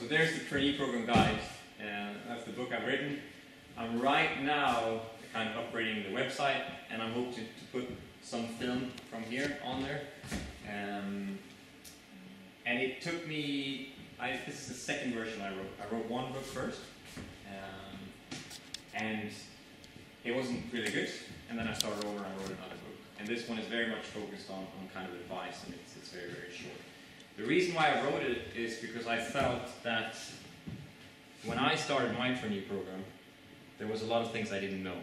So there's the trainee program guide, and that's the book I've written. I'm right now kind of upgrading the website, and I'm hoping to put some film from here on there. And it took me, this is the second version I wrote. I wrote one book first, and it wasn't really good, and then I started over and I wrote another book. And this one is very much focused on kind of advice, and it's very, very short. The reason why I wrote it is because I felt that when I started my trainee program, there was a lot of things I didn't know.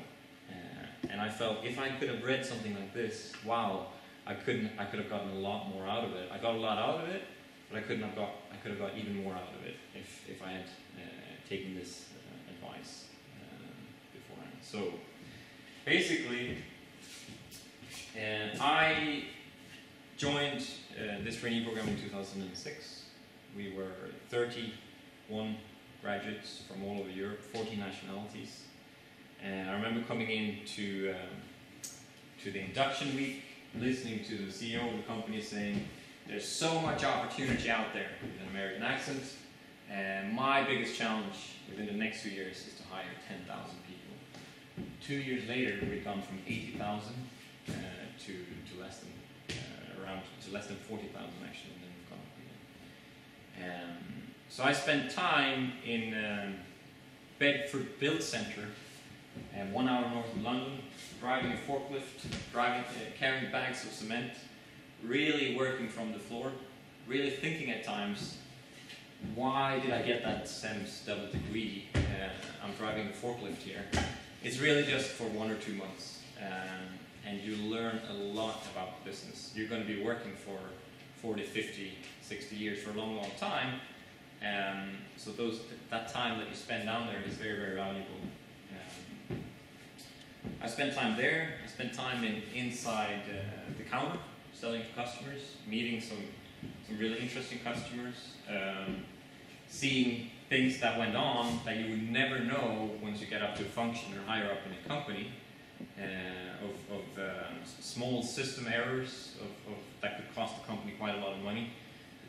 And I felt if I could have read something like this, wow, I could have gotten a lot more out of it. I got a lot out of it, but I could have got even more out of it if I had taken this advice beforehand. So basically, I joined this trainee program in 2006. We were 31 graduates from all over Europe, 40 nationalities. And I remember coming in to the induction week, listening to the CEO of the company saying, there's so much opportunity out there with an American accent, and my biggest challenge within the next 2 years is to hire 10,000 people. 2 years later, we've gone from 80,000 to less than 40,000 actually, and then we've gone up again. So I spent time in Bedford Build Centre, 1 hour north of London, driving a forklift, carrying bags of cement, really working from the floor, really thinking at times, why did I get that SEMS double degree? I'm driving a forklift here. It's really just for 1 or 2 months, and you learn a lot about the business. You're going to be working for 40, 50, 60 years for a long, long time. So that time that you spend down there is very, very valuable. I spent time there. I spent time inside the counter, selling to customers, meeting some really interesting customers, seeing things that went on that you would never know once you get up to a function or higher up in a company, of small system errors that could cost the company quite a lot of money.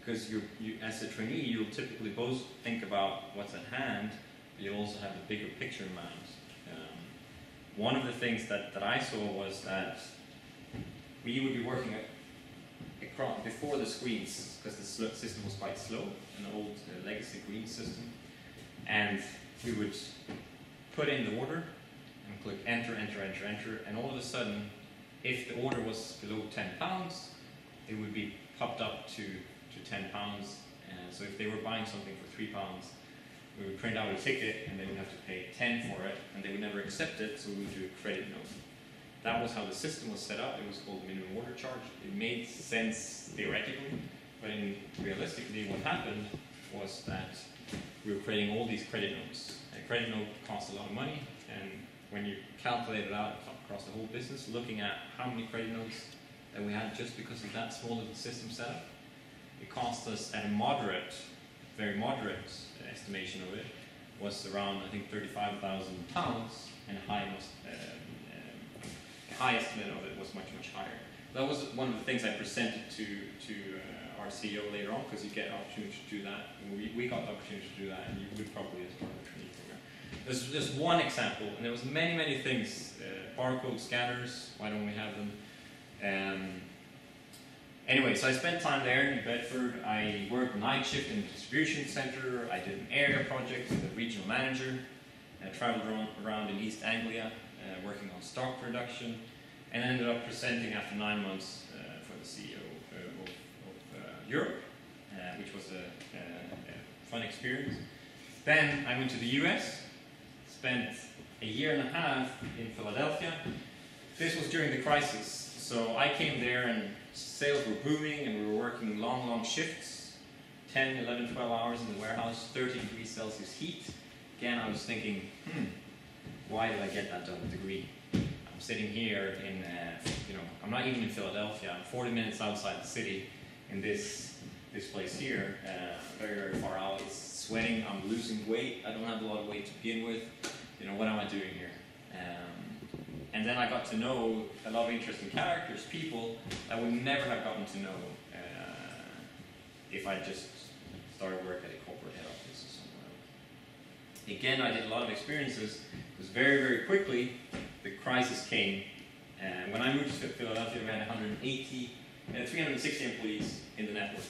Because you, as a trainee, you'll typically both think about what's at hand, but you'll also have the bigger picture in mind. One of the things that I saw was that we would be working across before the screens, because the system was quite slow, an old legacy green system, and we would put in the order and click enter, enter, enter, enter, and all of a sudden, if the order was below £10, it would be popped up to £10. So if they were buying something for £3, we would print out a ticket and they would have to pay 10 for it, and they would never accept it, so we would do a credit note. That was how the system was set up. It was called minimum order charge. It made sense theoretically, but realistically what happened was that we were creating all these credit notes. A credit note costs a lot of money, and when you calculate it out across the whole business, looking at how many credit notes that we had just because of that small little system setup, it cost us at a moderate, very moderate estimation of it, was around, I think, £35,000, and a high estimate of it was much, much higher. That was one of the things I presented to our CEO later on, because you get an opportunity to do that. We got the opportunity to do that, and you would probably as part of the trainee program. There's just one example, and there was many, many things. Barcode scanners, why don't we have them? Anyway, so I spent time there in Bedford. I worked night shift in the distribution center. I did an area project as a regional manager. I traveled around in East Anglia, working on stock production, and ended up presenting after 9 months for the CEO of Europe, which was a fun experience. Then I went to the US, spent a year and a half in Philadelphia. This was during the crisis, so I came there and sales were booming, and we were working long, long shifts, 10, 11, 12 hours in the warehouse, 30 degrees Celsius heat. Again, I was thinking, why did I get that double degree? I'm sitting here in, I'm not even in Philadelphia. I'm 40 minutes outside the city in this place here, very, very far out. It's sweating. I'm losing weight. I don't have a lot of weight to begin with. What am I doing here? And then I got to know a lot of interesting characters, people I would never have gotten to know if I just started work at a corporate head office. again, I did a lot of experiences, because very quickly the crisis came. And when I moved to Philadelphia, we had 360 employees in the network.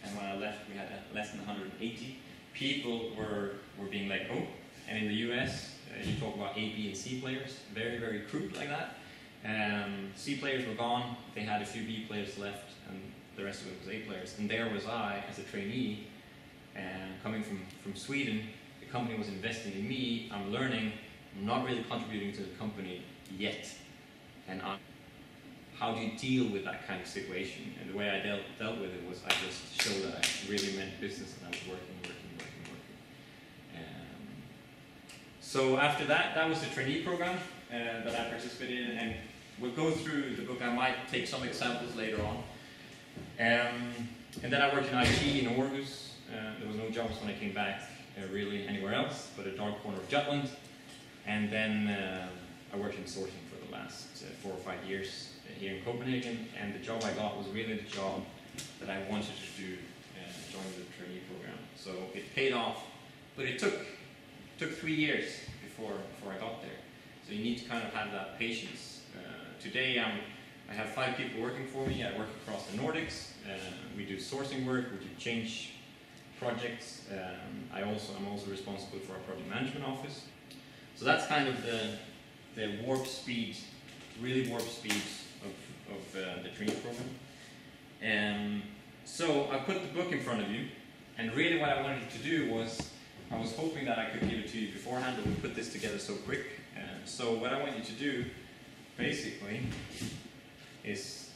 And when I left, we had less than 180. People were being let go. And in the US, you talk about A, B, and C players, very crude like that. C players were gone, they had a few B players left, and the rest of it was A players. And there was I, as a trainee, coming from Sweden. The company was investing in me, I'm learning, I'm not really contributing to the company yet. And how do you deal with that kind of situation? And the way I dealt with it was I just showed that I really meant business and I was working. So after that, that was the trainee program that I participated in, and we'll go through the book. I might take some examples later on. And then I worked in IT in Aarhus. There was no jobs when I came back really anywhere else but a dark corner of Jutland. And then I worked in sourcing for the last 4 or 5 years here in Copenhagen, and the job I got was really the job that I wanted to do, join the trainee program. So it paid off, but it took 3 years before I got there. So you need to kind of have that patience. Today I have 5 people working for me. I work across the Nordics. We do sourcing work, we do change projects. I'm also responsible for our project management office. So that's kind of the warp speed, really warp speed of the trainee program. So I put the book in front of you, and really what I wanted to do was, I was hoping that I could give it to you beforehand, but we put this together so quick. So what I want you to do, basically, is